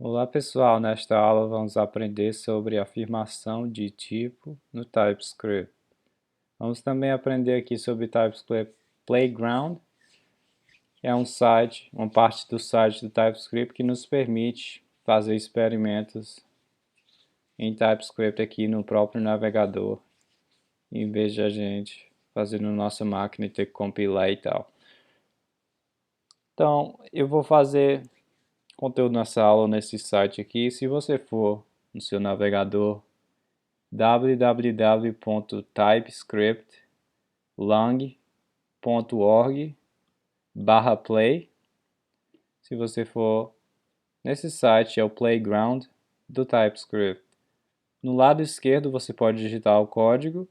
Olá pessoal, nesta aula vamos aprender sobre afirmação de tipo no TypeScript. Vamos também aprender aqui sobre TypeScript Playground, que é um site, uma parte do site do TypeScript que nos permite fazer experimentos em TypeScript aqui no próprio navegador, em vez de a gente fazer na nossa máquina e ter que compilar e tal. Então, eu vou fazer conteúdo nessa aula nesse site aqui. Se você for no seu navegador www.typescriptlang.org/play. Se você for nesse site, é o playground do TypeScript. No lado esquerdo você pode digitar o código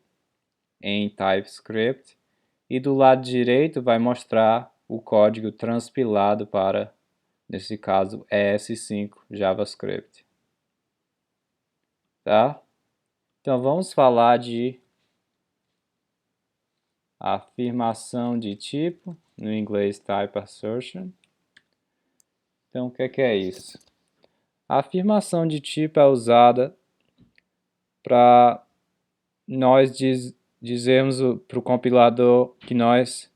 em TypeScript e do lado direito vai mostrar o código transpilado para, nesse caso, ES5 JavaScript. Tá? Então vamos falar de afirmação de tipo, no inglês type assertion. Então o que é isso? A afirmação de tipo é usada para nós dizermos para o compilador que nós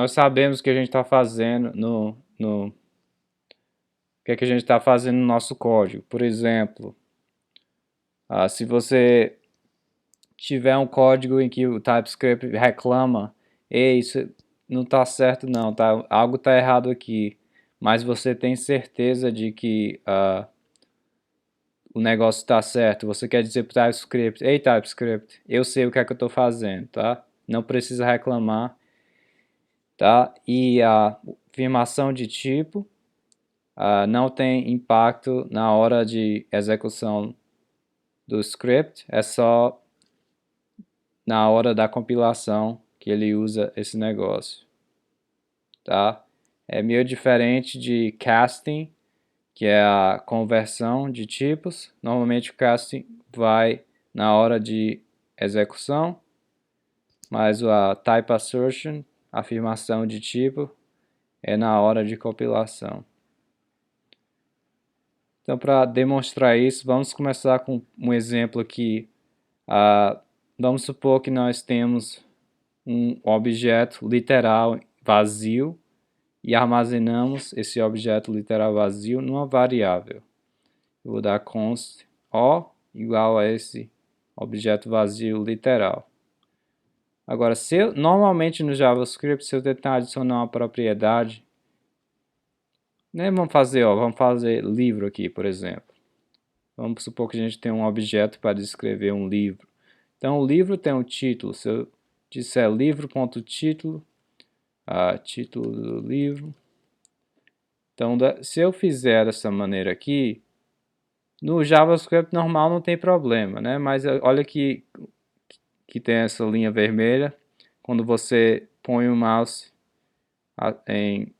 sabemos o que a gente está fazendo o que a gente está fazendo no nosso código. Por exemplo, se você tiver um código em que o TypeScript reclama, ei, isso não está certo não, tá? Algo está errado aqui, mas você tem certeza de que o negócio está certo, você quer dizer para o TypeScript, ei TypeScript, eu sei o que é que eu estou fazendo, tá? Não precisa reclamar, tá? E a afirmação de tipo não tem impacto na hora de execução do script, é só na hora da compilação que ele usa esse negócio, tá? É meio diferente de casting, que é a conversão de tipos. Normalmente o casting vai na hora de execução, mas a type assertion, afirmação de tipo, é na hora de compilação. Então, para demonstrar isso, vamos começar com um exemplo aqui. Vamos supor que nós temos um objeto literal vazio e armazenamos esse objeto literal vazio numa variável. Eu vou dar const O igual a esse objeto vazio literal. Agora, normalmente no JavaScript, se eu tentar adicionar uma propriedade, né, vamos fazer livro aqui, por exemplo. Vamos supor que a gente tem um objeto para descrever um livro. Então, o livro tem um título. Se eu disser livro.título, título do livro. Então, se eu fizer dessa maneira aqui, no JavaScript normal não tem problema, né? Mas olha que tem essa linha vermelha. Quando você põe o mouse em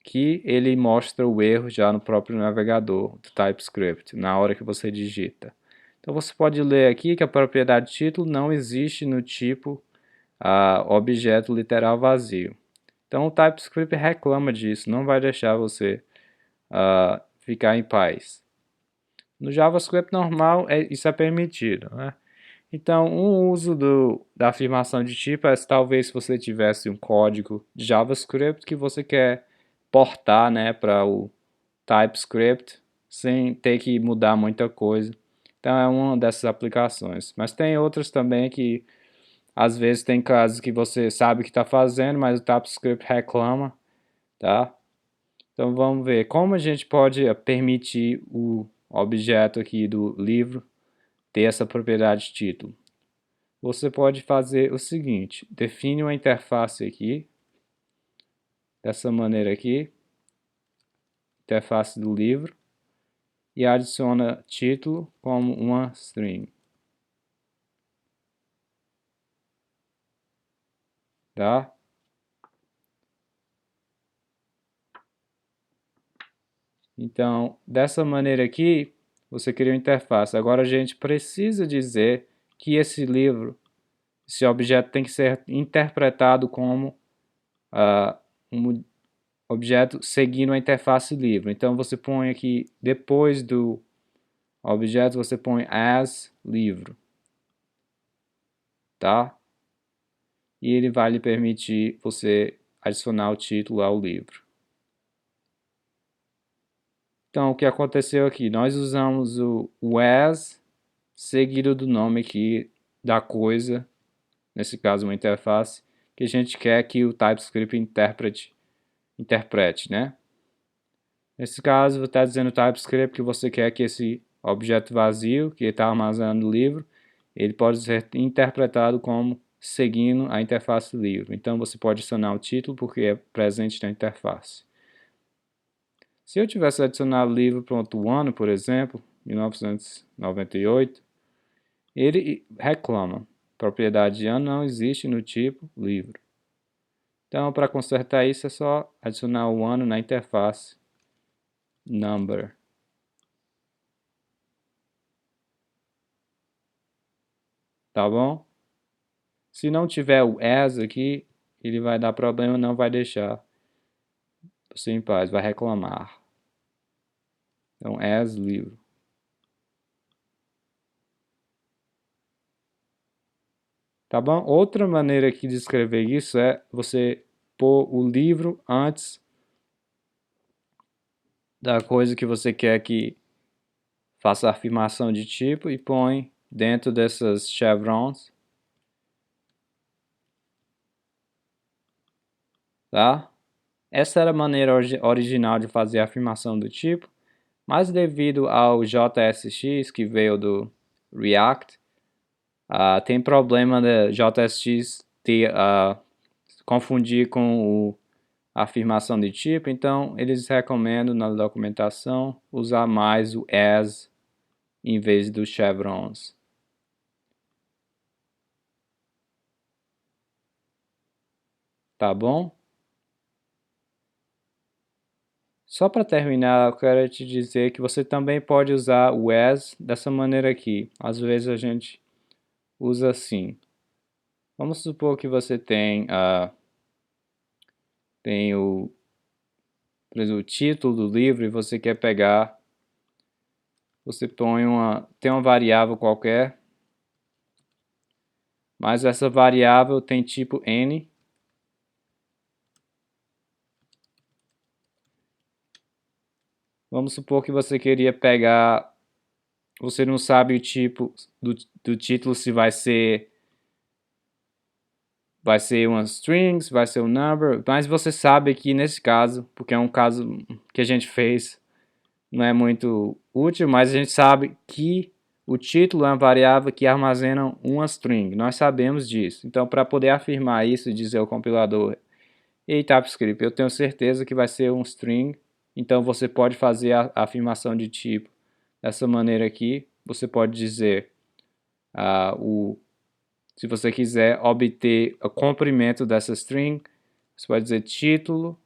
que ele mostra o erro já no próprio navegador do TypeScript, na hora que você digita. Então você pode ler aqui que a propriedade título não existe no tipo objeto literal vazio. Então o TypeScript reclama disso, não vai deixar você ficar em paz. No JavaScript normal isso é permitido, né? Então, um uso da afirmação de tipo é talvez se você tivesse um código de JavaScript que você quer portar, né, para o TypeScript sem ter que mudar muita coisa. Então é uma dessas aplicações. Mas tem outras também que às vezes tem casos que você sabe o que está fazendo, mas o TypeScript reclama, tá? Então vamos ver como a gente pode permitir o objeto aqui do livro ter essa propriedade título. Você pode fazer o seguinte, define uma interface aqui, dessa maneira aqui, interface do livro, e adiciona título como uma string. Tá? Então, dessa maneira aqui, você cria uma interface. Agora a gente precisa dizer que esse livro, esse objeto tem que ser interpretado como um objeto seguindo a interface livre. Então você põe aqui, depois do objeto, você põe as livro, tá? E ele vai lhe permitir você adicionar o título ao livro. Então, o que aconteceu aqui? Nós usamos o as seguido do nome aqui da coisa, nesse caso uma interface, que a gente quer que o TypeScript interprete, né? Nesse caso, você está dizendo TypeScript que você quer que esse objeto vazio, que está armazenando o livro, ele pode ser interpretado como seguindo a interface livre. Então, você pode adicionar o título porque é presente na interface. Se eu tivesse adicionado livro.one, por exemplo, 1998, ele reclama. Propriedade de ano não existe no tipo livro. Então, para consertar isso, é só adicionar o ano na interface number. Tá bom? Se não tiver o as aqui, ele vai dar problema, não vai deixar você em paz, vai reclamar. Então, as livro. Tá bom? Outra maneira aqui de escrever isso é você pôr o livro antes da coisa que você quer que faça a afirmação de tipo e põe dentro dessas chevrons. Tá? Essa era a maneira original de fazer a afirmação do tipo, mas devido ao JSX que veio do React, tem problema da JSX confundir com a afirmação de tipo, então eles recomendam na documentação usar mais o as em vez dos chevrons. Tá bom? Só para terminar, eu quero te dizer que você também pode usar o as dessa maneira aqui. Às vezes a gente usa assim. Vamos supor que você tem por exemplo, o título do livro e você quer pegar, você tem uma variável qualquer, mas essa variável tem tipo n. Vamos supor que você queria pegar, você não sabe o tipo do título, se vai ser uma string, se vai ser um number, mas você sabe que nesse caso, porque é um caso que a gente fez, não é muito útil, mas a gente sabe que o título é uma variável que armazena uma string. Nós sabemos disso. Então, para poder afirmar isso e dizer ao compilador, ei, TypeScript, eu tenho certeza que vai ser um string, então você pode fazer a afirmação de tipo dessa maneira aqui. Você pode dizer, se você quiser obter o comprimento dessa string, você pode dizer título.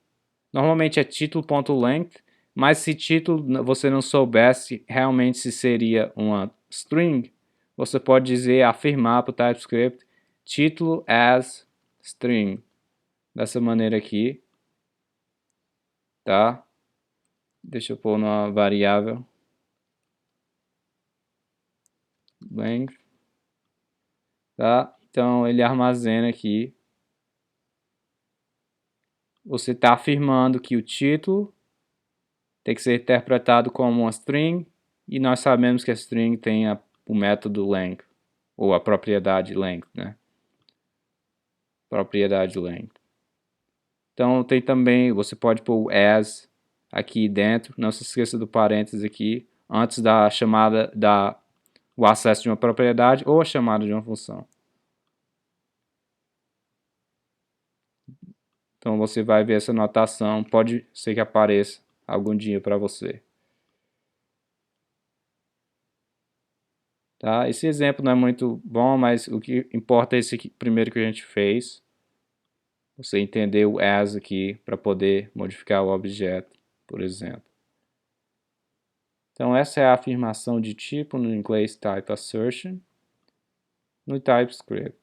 Normalmente é título.length, mas se título você não soubesse realmente se seria uma string, você pode dizer, afirmar para o TypeScript, título as string, dessa maneira aqui, tá? Deixa eu pôr numa variável, length, tá? Então ele armazena aqui, você está afirmando que o título tem que ser interpretado como uma string, e nós sabemos que a string tem o método length, ou a propriedade length, né? Propriedade length. Então tem também, você pode pôr o as aqui dentro, não se esqueça do parênteses aqui, antes da chamada, o acesso de uma propriedade ou a chamada de uma função. Então você vai ver essa notação, pode ser que apareça algum dia para você. Tá? Esse exemplo não é muito bom, mas o que importa é esse aqui, primeiro que a gente fez. Você entender o as aqui para poder modificar o objeto, por exemplo. Então essa é a afirmação de tipo no inglês type assertion no TypeScript.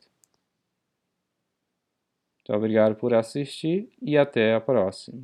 Muito obrigado por assistir e até a próxima.